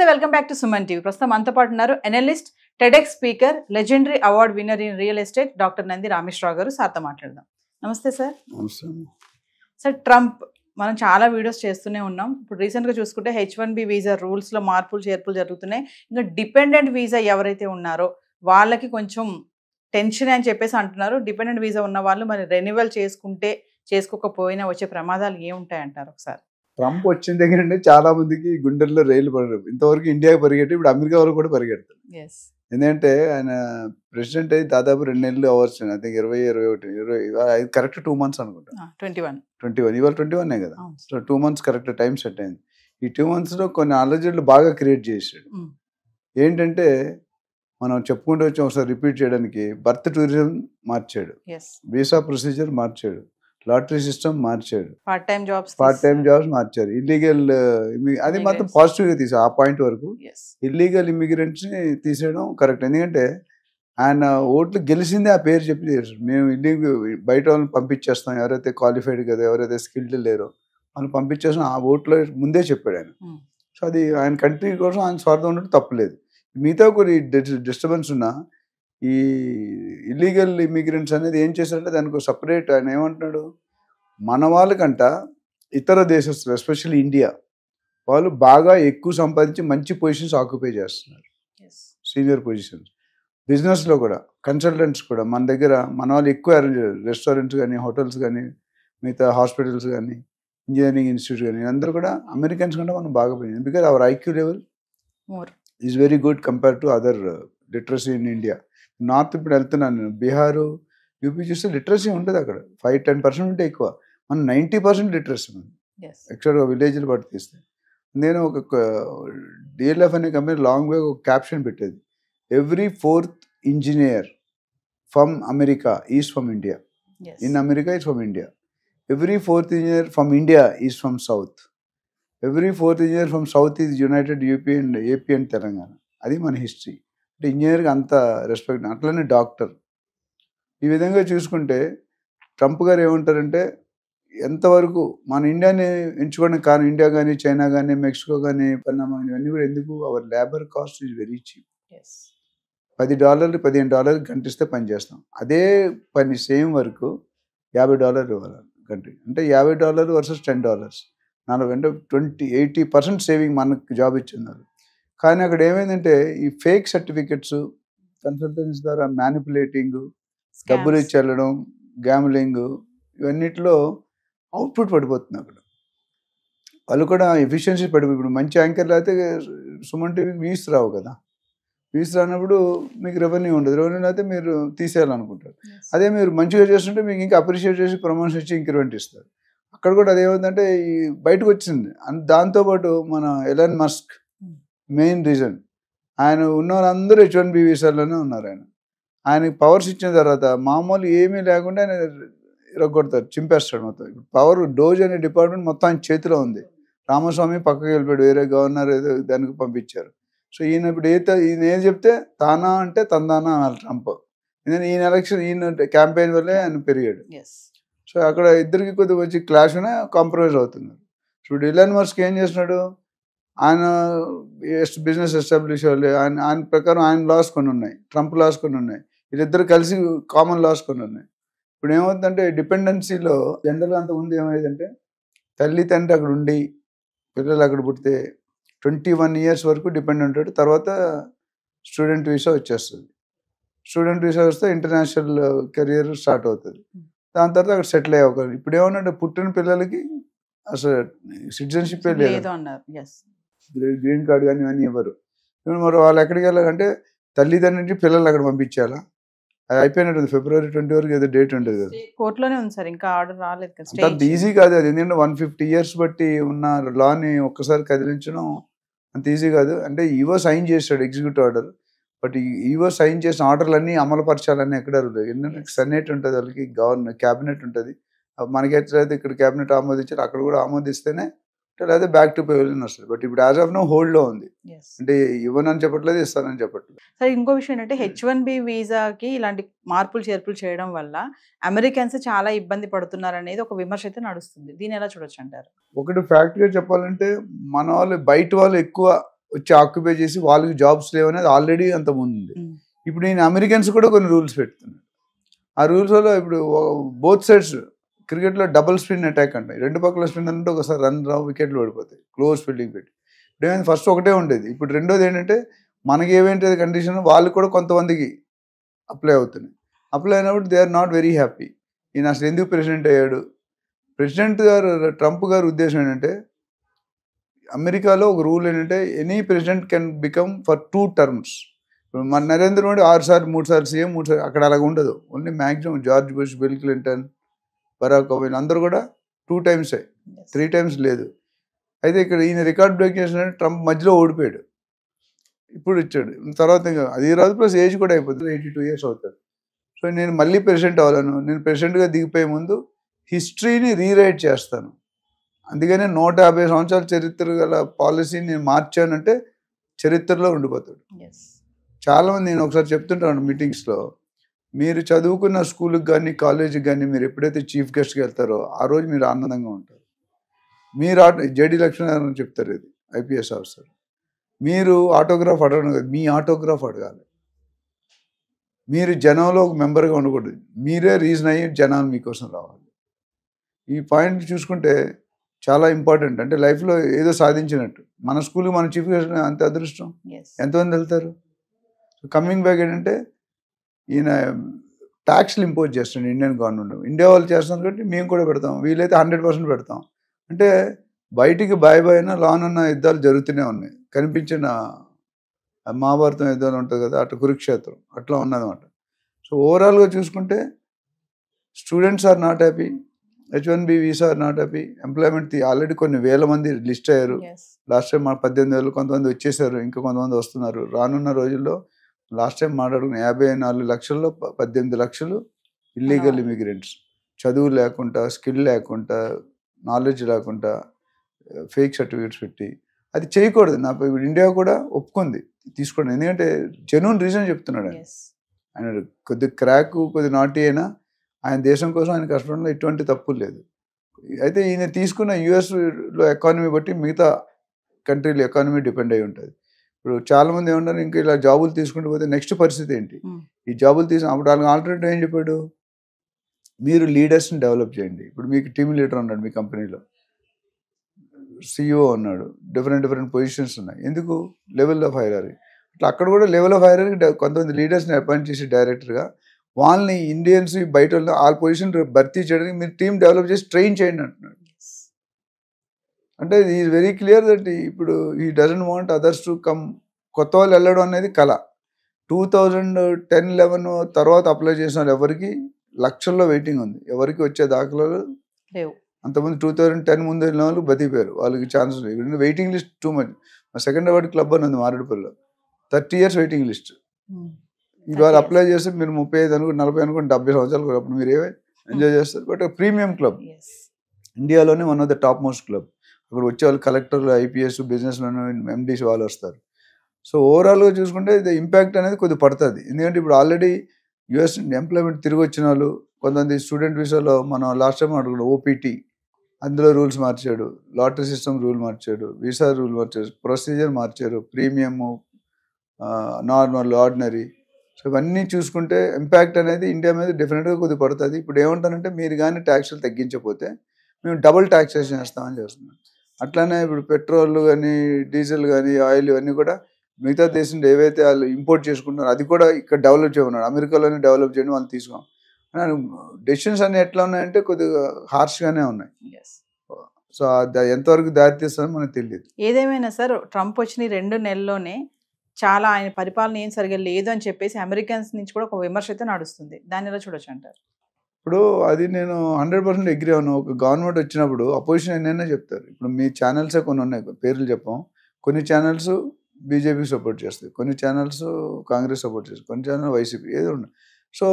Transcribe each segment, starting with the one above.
Welcome back to Suman TV. ప్రస్తుతం మనతో పాటు ఉన్నారు analyst, TEDx speaker, legendary award winner in real estate doctor Nandi Rameshwar Rao గారు. సార్తో మాట్లాడదాం. నమస్తే సార్. సార్, ట్రంప్ మనం చాలా వీడియోస్ చేస్తూనే ఉన్నాం. ఇప్పుడు రీసెంట్గా చూసుకుంటే H1B వీసా రూల్స్లో మార్పులు చేర్పులు జరుగుతున్నాయి. ఇంకా డిపెండెంట్ వీసా ఎవరైతే ఉన్నారో వాళ్ళకి కొంచెం టెన్షన్ అని చెప్పేసి అంటున్నారు. డిపెండెంట్ వీసా ఉన్న వాళ్ళు మరి రెన్యువల్ చేసుకుంటే చేసుకోకపోయినా వచ్చే ప్రమాదాలు ఏముంటాయి అంటారు ఒకసారి? ట్రంప్ వచ్చిన దగ్గర నుండి చాలా మందికి గుండెల్లో రైలు పడరు. ఇంతవరకు ఇండియాకి పరిగెట్టి ఇప్పుడు అమెరికా వాళ్ళు కూడా పరిగెడతారు. ఎందుకంటే ఆయన ప్రెసిడెంట్ అయ్యి దాదాపు 2 నెలలు hours. I think 20 correct 2 months అనుకుంటా. 21 ఇవాళ 21 కదా. So 2 months correct time set అయింది. ఈ 2 months లో కొన్ని అలజడులు బాగా క్రియేట్ చేసాడు. ఏంటంటే మనం చెప్పుకుంటూ వచ్చి ఒకసారి రిపీట్ చేయడానికి, బర్త్ టూరిజం మార్చాడు, వీసా ప్రొసీజర్ మార్చాడు, లాటరీ సిస్టమ్ మార్చాడు, పార్ట్ టైం జాబ్స్ మార్చారు, ఇల్లీగల్ అది మాత్రం పాజిటివ్ గా తీసాడు. ఆ పాయింట్ వరకు ఇల్లీగల్ ఇమిగ్రెంట్స్ ని తీసేయడం కరెక్ట్. ఎందుకంటే ఆయన ఓట్లు గెలిచిందే ఆ పేరు చెప్పి చేశారు. మేము ఇల్లీగల్ బయట వాళ్ళని పంపించేస్తాం, ఎవరైతే క్వాలిఫైడ్ కదా, ఎవరైతే స్కిల్డ్ లేరో వాళ్ళని పంపించేస్తాం, ఆ ఓట్లో ముందే చెప్పాడు ఆయన. సో అది ఆయన కంట్రీ కోసం ఆయన స్వార్థం ఉన్నట్టు తప్పలేదు. మిగతా కొన్ని డిస్టర్బెన్స్ ఉన్నా ఈ ఇల్లీగల్ ఇమిగ్రెంట్స్ అనేది ఏం చేశారంటే దానికి సపరేట్ ఆయన ఏమంటున్నాడు, మన వాళ్ళకంట ఇతర దేశస్తులు ఎస్పెషల్లీ ఇండియా వాళ్ళు బాగా ఎక్కువ సంపాదించి మంచి పొజిషన్స్ ఆక్యుపై చేస్తున్నారు, సీనియర్ పొజిషన్స్. బిజినెస్లో కూడా కన్సల్టెంట్స్ కూడా మన దగ్గర మన వాళ్ళు ఎక్కువ అరేంజ్, రెస్టారెంట్స్ కానీ, హోటల్స్ కానీ, మిగతా హాస్పిటల్స్ కానీ, ఇంజనీరింగ్ ఇన్స్టిట్యూట్ కానీ, అందరూ కూడా అమెరికన్స్ కంటే మనం బాగా పోయింది. Because our IQ level is very good compare to other literacy in India. North ఇప్పుడు వెళ్తున్నాను నేను, బీహారు, యూపీ చూస్తే లిటరసీ ఉంటుంది అక్కడ 5-10% ఉంటే ఎక్కువ. మనం 90% లిటరసీ ఉంది ఎక్స్ట్రా విలేజ్లు బట్టి తీస్తే. నేను ఒక DLF అనే కంపెనీ లాంగ్ వే ఒక క్యాప్షన్ పెట్టేది, every 4th engineer from America is from India. In America is from India. Every 4th engineer from India is from south. Every 4th engineer from south is United UP and AP and Telangana. అది మన history. అంటే ఇంజనీర్కి అంత respect. అట్లనే doctor. ఈ విధంగా చూసుకుంటే Trump గారు ఏమంటారంటే, ఎంతవరకు మన ఇండియాని ఎంచుకోవడానికి కారణం ఇండియా కానీ, చైనా కానీ, మెక్సికో కానీ, పనామా ఇవన్నీ కూడా ఎందుకు, our labour cost is very cheap. $10 $15 గంట ఇస్తే పని చేస్తాం. అదే పని సేమ్ వర్క్ $50 ఇవ్వాలి గంట. అంటే $50 వర్సెస్ $10, 40 అంటే 80% సేవింగ్ మనకు జాబ్ ఇచ్చిన్నారు. కానీ అక్కడ ఏమైందంటే ఈ ఫేక్ సర్టిఫికెట్స్, కన్సల్టెన్సీ ద్వారా మ్యానిపులేటింగ్, డబ్బులు ఇచ్చి వెళ్ళడం, గ్యామ్లింగ్, ఇవన్నిటిలో అవుట్పుట్ పడిపోతుంది. అక్కడ వాళ్ళు కూడా ఎఫిషియన్సీ పడిపోయి, ఇప్పుడు మంచి యాంకర్లు అయితే సుమన్ టీవీకి వ్యూస్ రావు కదా. వ్యూస్ రానప్పుడు మీకు రెవెన్యూ ఉండదు. రెవెన్యూ అయితే మీరు తీసేయాలనుకుంటారు. అదే మీరు మంచిగా చేస్తుంటే మీకు ఇంకా అప్రిషియేట్ చేసి ప్రమోషన్ ఇచ్చి ఇంక్రిమెంట్ ఇస్తారు. అక్కడ కూడా అదేమవుతుందంటే ఈ బయటకు వచ్చింది. దాంతోపాటు మన ఎలాన్ మస్క్ మెయిన్ రీజన్, ఆయన ఉన్న వాళ్ళందరూ H1B వీసాల్లోనే ఉన్నారు. ఆయనకి పవర్స్ ఇచ్చిన తర్వాత మామూలు ఏమీ లేకుండా ఆయన ఇరగొడతారు, చింపేస్తాడు మొత్తం. పవర్ డోజ్ అనే డిపార్ట్మెంట్ మొత్తం ఆయన చేతిలో ఉంది. రామస్వామి పక్కకి వెళ్ళిపోయాడు, వేరే గవర్నర్ ఏదో దానికి పంపించారు. సో ఈయన ఇప్పుడు ఈయన ఏం చెప్తే తానా అంటే తందానా అనాలి ట్రంప్. ఎందుకంటే ఈయన ఎలక్షన్, ఈయన క్యాంపెయిన్ వల్లే ఆయన పెరిగాడు. సో అక్కడ ఇద్దరికి కొద్దిగా వచ్చి క్లాష్ అనే కాంప్రమైజ్ అవుతున్నారు. ఇప్పుడు ఎలాన్ మస్క్ ఏం చేస్తున్నాడు, ఆయన బిజినెస్ ఎస్టాబ్లిష్ అవ్వాలి, ఆయన ప్రకారం ఆయన లాస్ కొన్ని ఉన్నాయి, ట్రంప్ లాస్ కొన్ని ఉన్నాయి, వీళ్ళిద్దరు కలిసి కామన్ లాస్ కొన్ని ఉన్నాయి. ఇప్పుడు ఏమవుతుందంటే డిపెండెన్సీలో జనరల్గా అంత ముందు ఏమైందంటే తల్లి తండ్రి అక్కడ ఉండి పిల్లలు అక్కడ పుడితే 21 years వరకు డిపెండ్ ఉంటాడు. తర్వాత స్టూడెంట్ వీసా వచ్చేస్తుంది. స్టూడెంట్ వీసా వస్తే ఇంటర్నేషనల్ కెరియర్ స్టార్ట్ అవుతుంది. దాని తర్వాత అక్కడ సెటిల్ అయ్యే అవకాశం. ఇప్పుడు ఏమన్నా పుట్టిన పిల్లలకి అసలు సిటిజన్షిప్ లేదు, గ్రీన్ కార్డు కానీ ఇవన్నీ ఇవ్వరు. మరి వాళ్ళు ఎక్కడికి వెళ్ళాలంటే తల్లిదండ్రులకి పిల్లలు అక్కడ పంపించాలా. అది అయిపోయినట్టుంది, February 20 వరకు ఏదో డేట్ ఉంటుంది కదా. కోర్టులోనే ఉంది సార్, ఇంకా ఆర్డర్ రాలేదు. అంత ఈజీ కాదు అది. ఎందుకంటే 150 years బట్టి ఉన్న లాని ఒక్కసారి కదిలించడం అంత ఈజీ కాదు. అంటే ఈవో సైన్ చేశాడు executive order, but EO sign చేసిన ఆర్డర్లన్నీ అమలు పరచాలని ఎక్కడ అరుగుతుంది. ఎందుకంటే సెనేట్ ఉంటుంది, వాళ్ళకి క్యాబినెట్ ఉంటుంది. మనకి ఎట్లయితే ఇక్కడ క్యాబినెట్ ఆమోదించారు అక్కడ కూడా ఆమోదిస్తేనే, లేదా బ్యాక్ టు పెవిలియన్ వస్తుంది. బట్ ఇప్పుడు యాజ్ ఆఫ్ నో హోల్డ్ లో ఉంది. అంటే ఇవ్వనని చెప్పట్లేదు, ఇస్తానని చెప్పట్లేదు. సరే, ఇంకో విషయం ఏంటంటే H1B వీసాకి ఇలాంటి మార్పులు చేర్పులు చేయడం వల్ల అమెరికన్స్ చాలా ఇబ్బంది పడుతున్నారు అనేది ఒక విమర్శ అయితే నడుస్తుంది. దీన్ని ఎలా చూడొచ్చు అంటారు? ఒకటి ఫ్యాక్ట్ గా చెప్పాలంటే మన వాళ్ళు బయట వాళ్ళు ఎక్కువ వచ్చి ఆక్యుపై చేసి వాళ్ళకి జాబ్స్ లేవనేది ఆల్రెడీ అంత ముందు. ఇప్పుడు నేను అమెరికన్స్ కూడా కొన్ని రూల్స్ పెడుతున్నాను. ఆ రూల్స్ వల్ల ఇప్పుడు బోత్ సైడ్స్ క్రికెట్లో డబుల్ స్పిన్ అటాక్ అంటాయి. రెండు పక్కల స్పిన్ అంటే ఒకసారి రన్ రావు, వికెట్లు పడిపోతాయి, క్లోజ్ ఫీల్డింగ్ పెట్టి. ఇప్పుడు ఏమైంది, ఫస్ట్ ఒకటే ఉండేది, ఇప్పుడు రెండోది ఏంటంటే మనకి ఏమేంటి కండిషన్ వాళ్ళు కూడా కొంతమందికి అప్లై అవుతున్నాయి. అప్లై అయినప్పుడు they are not very happy. ఈయన అసలు ఎందుకు ప్రెసిడెంట్ అయ్యాడు? ప్రెసిడెంట్ గారు ట్రంప్ గారి ఉద్దేశం ఏంటంటే, అమెరికాలో ఒక రూల్ ఏంటంటే any president can become for 2 terms. మన నరేంద్ర మోడీ 6 సార్లు 3 సార్లు సీఎం, 3 సార్లు, అక్కడ అలాగ ఉండదు. Only maximum George Bush, Bill Clinton, Barack Obama అందరూ కూడా 2 times, 3 times లేదు. అయితే ఇక్కడ ఈయన రికార్డ్ బ్రేక్ చేసిన ట్రంప్ మధ్యలో ఓడిపోయాడు, ఇప్పుడు ఇచ్చాడు. తర్వాత ఇంకా అది రాదు, ప్లస్ ఏజ్ కూడా అయిపోతుంది, 82 years అవుతాడు. సో నేను మళ్ళీ ప్రెసిడెంట్ అవ్వాలను, నేను ప్రెసిడెంట్గా దిగిపోయే ముందు హిస్టరీని రీరైట్ చేస్తాను, అందుకనే 150 సంవత్సరాల చరిత్ర గల పాలసీని నేను మార్చానంటే చరిత్రలో ఉండిపోతాడు. చాలామంది నేను ఒకసారి చెప్తుంటాను మీటింగ్స్లో, మీరు చదువుకున్న స్కూల్కి కానీ కాలేజీకి కానీ మీరు ఎప్పుడైతే చీఫ్ గెస్ట్కి వెళ్తారో ఆ రోజు మీరు ఆనందంగా ఉంటారు. మీరు జేడి లక్ష్మీనారాయణ చెప్తారు, ఇది ఐపీఎస్ ఆఫీసర్, మీరు ఆటోగ్రాఫ్ అడగడం కాదు, మీ ఆటోగ్రాఫ్ అడగాలి. మీరు జనంలో ఒక మెంబర్గా ఉండకూడదు, మీరే రీజన్ అయ్యి జనాలు మీకోసం రావాలి. ఈ పాయింట్ చూసుకుంటే చాలా ఇంపార్టెంట్. అంటే లైఫ్లో ఏదో సాధించినట్టు. మన స్కూల్కి మన చీఫ్ గెస్ట్ అంత అదృష్టం ఎంతమంది వెళ్తారు? కమింగ్ బ్యాక్ ఏంటంటే ఈయన ట్యాక్స్లు ఇంపోజ్ చేస్తాడు ఇండియన్ గవర్నమెంట్. ఇండియా వాళ్ళు చేస్తాం కాబట్టి మేము కూడా పెడతాం, వీలైతే 100% పెడతాం. అంటే బయటికి బాయ్ అయినా లాన్ అన్న యుద్ధాలు జరుగుతూనే ఉన్నాయి. కనిపించిన మహాభారతం యుద్ధాలు ఉంటుంది కదా, అటు కురుక్షేత్రం అట్లా ఉన్నదన్నమాట. సో ఓవరాల్గా చూసుకుంటే students are not happy, H1B visa are not happy, employment already కొన్ని వేల మంది లిస్ట్ అయ్యారు. లాస్ట్ టైం 18,000 కొంతమంది వచ్చేసారు, ఇంకా కొంతమంది వస్తున్నారు. రానున్న రోజుల్లో లాస్ట్ టైం మాట్లాడుకున్న 54 లక్షల్లో 18 లక్షలు ఇల్లీగల్ ఇమిగ్రెంట్స్, చదువు లేకుండా, స్కిల్ లేకుండా, నాలెడ్జ్ లేకుండా, ఫేక్ సర్టిఫికేట్స్ పెట్టి. అది చేయకూడదు. నాకు ఇప్పుడు ఇండియా కూడా ఒప్పుకుంది తీసుకోండి, ఎందుకంటే జెన్యూన్ రీజన్ చెప్తున్నాడు ఆయన కొద్ది క్రాక్, కొద్ది నాటి అయినా ఆయన దేశం కోసం ఆయన కష్టపడంలో ఎటువంటి తప్పు లేదు. అయితే ఈయన తీసుకున్న యుఎస్లో ఎకానమీ బట్టి మిగతా కంట్రీల ఎకానమీ డిపెండ్ అయి ఉంటుంది. ఇప్పుడు చాలామంది ఏమన్నారు, ఇంకా ఇలా జాబులు తీసుకుంటూ పోతే నెక్స్ట్ పరిస్థితి ఏంటి? ఈ జాబులు అప్పుడు వాళ్ళకి ఆల్టర్నేటివ్ ఏం చెప్పాడు, మీరు లీడర్స్ని డెవలప్ చేయండి. ఇప్పుడు మీకు టీమ్ లీడర్ ఉన్నాడు మీ కంపెనీలో, CEO ఉన్నాడు, డిఫరెంట్ పొజిషన్స్ ఉన్నాయి. ఎందుకు? Level of hierarchy. అట్లా అక్కడ కూడా లెవెల్ ఆఫ్ హైరార్కీ కొంతమంది లీడర్స్ని అపాయింట్ చేసి డైరెక్టర్గా వాళ్ళని ఇండియన్స్ బయట ఆ పొజిషన్ భర్తీ చేయడానికి మీరు టీం డెవలప్ చేసి ట్రైన్ చేయండి అంటున్నాడు. అంటే ఈజ్ వెరీ క్లియర్ దట్ ఇప్పుడు ఈ doesn't want others to come. కొత్త వాళ్ళు వెళ్ళడం అనేది కళ. 2010-11 తర్వాత అప్లై చేసిన వాళ్ళు ఎవరికి లక్షల్లో వెయిటింగ్ ఉంది, ఎవరికి వచ్చే దాఖలాలు లేవు. అంతమంది 2010 ముందు వెళ్ళిన వాళ్ళు బతికిపోయారు, వాళ్ళకి ఛాన్స్ లేదు. Waiting list too much. మా సెకండ్ అవార్డు క్లబ్ అని ఉంది మారేడుపల్లిలో, 30 years వెయిటింగ్ లిస్ట్. ఇవాళ అప్లై చేస్తే మీరు 35 అనుకోండి, 40 అనుకోండి, 70 సంవత్సరాలు అప్పుడు మీరు ఏమే ఎంజాయ్ చేస్తారు. బట్ ప్రీమియం క్లబ్, ఇండియాలోనే one of the top most club. అక్కడ వచ్చే వాళ్ళు కలెక్టర్లు, IPS, బిజినెస్ MDs వాళ్ళు వస్తారు. సో ఓవరాల్గా చూసుకుంటే ఇది ఇంపాక్ట్ అనేది కొద్దిగా పడుతుంది. ఎందుకంటే ఇప్పుడు ఆల్రెడీ US ఎంప్లాయ్మెంట్ తిరిగి వచ్చిన వాళ్ళు, కొంతమంది స్టూడెంట్ వీసాలో మనం లాస్ట్ టైం అడుగున్నాం OPT, అందులో రూల్స్ మార్చాడు, లాటరీ సిస్టమ్ రూల్ మార్చాడు, వీసా రూల్ మార్చాడు, ప్రొసీజర్ మార్చారు, ప్రీమియము, నార్మల్, ఆర్డినరీ. సో ఇవన్నీ చూసుకుంటే ఇంపాక్ట్ అనేది ఇండియా మీద డెఫినెట్గా కొద్దిగా పడుతుంది. ఇప్పుడు ఏమంటారంటే మీరు కానీ ట్యాక్స్లు తగ్గించకపోతే మేము డబుల్ ట్యాక్సేషన్ చేస్తామని చేస్తున్నాం. అట్లానే ఇప్పుడు పెట్రోల్ కానీ, డీజిల్ కానీ, ఆయిల్ ఇవన్నీ కూడా మిగతా దేశం ఏవైతే వాళ్ళు ఇంపోర్ట్ చేసుకుంటున్నారో అది కూడా ఇక్కడ డెవలప్ చేయమన్నాడు. అమెరికాలోనే డెవలప్ చేయడం వాళ్ళు తీసుకోం. డెసిషన్స్ అన్నీ ఎట్లా ఉన్నాయంటే కొద్దిగా హార్ష్గానే ఉన్నాయి. సో ఎంతవరకు దారితీస్తుందో మనకు తెలియదు. ఏదేమైనా సార్, ట్రంప్ వచ్చిన 2 నెలల్లోనే చాలా ఆయన పరిపాలన ఏం సరిగా లేదు అని చెప్పేసి అమెరికన్స్ నుంచి కూడా ఒక విమర్శ అయితే నడుస్తుంది. దాన్ని ఎలా చూడొచ్చు అంటారు? ఇప్పుడు అది నేను 100% అగ్రీ అవును. ఒక గవర్నమెంట్ వచ్చినప్పుడు అపోజిషన్ ఎన్నైనా చెప్తారు. ఇప్పుడు మీ ఛానల్సే కొన్ని ఉన్నాయి, పేర్లు చెప్పాం. కొన్ని ఛానల్స్ బీజేపీకి సపోర్ట్ చేస్తాయి, కొన్ని ఛానల్స్ కాంగ్రెస్ సపోర్ట్ చేస్తాయి, కొన్ని ఛానల్ వైసీపీ, ఏదో ఉన్నాయి. సో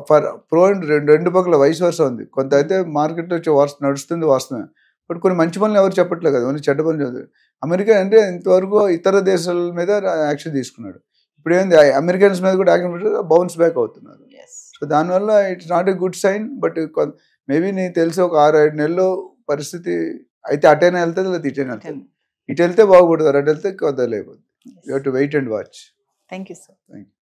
ఫర్ ప్రో అండ్ రెండు పక్కల వయసు వరుస ఉంది. కొంత అయితే మార్కెట్లో నడుస్తుంది వాస్తవమే, బట్ కొన్ని మంచి పనులు ఎవరు చెప్పట్లేదు కదా, ఓన్లీ చెడ్డ పనులు చదువు. అమెరికా అంటే ఇంతవరకు ఇతర దేశాల మీద యాక్షన్ తీసుకున్నాడు. ఇప్పుడు ఏంది అమెరికన్స్ మీద కూడా యాక్షన్ బౌన్స్ బ్యాక్ అవుతున్నారు. సో దానివల్ల it's not a good sign. But maybe నీకు తెలిసి ఒక 6-7 నెలల్లో పరిస్థితి అయితే అటైనా వెళ్తుంది, లేదా ఇటైనా వెళ్తుంది. ఇటు వెళ్తే బాగుపడతారు, అటు వెళ్తే కొద్దిగా లేకపోతే. You have to wait and watch. Thank you sir. Thank you.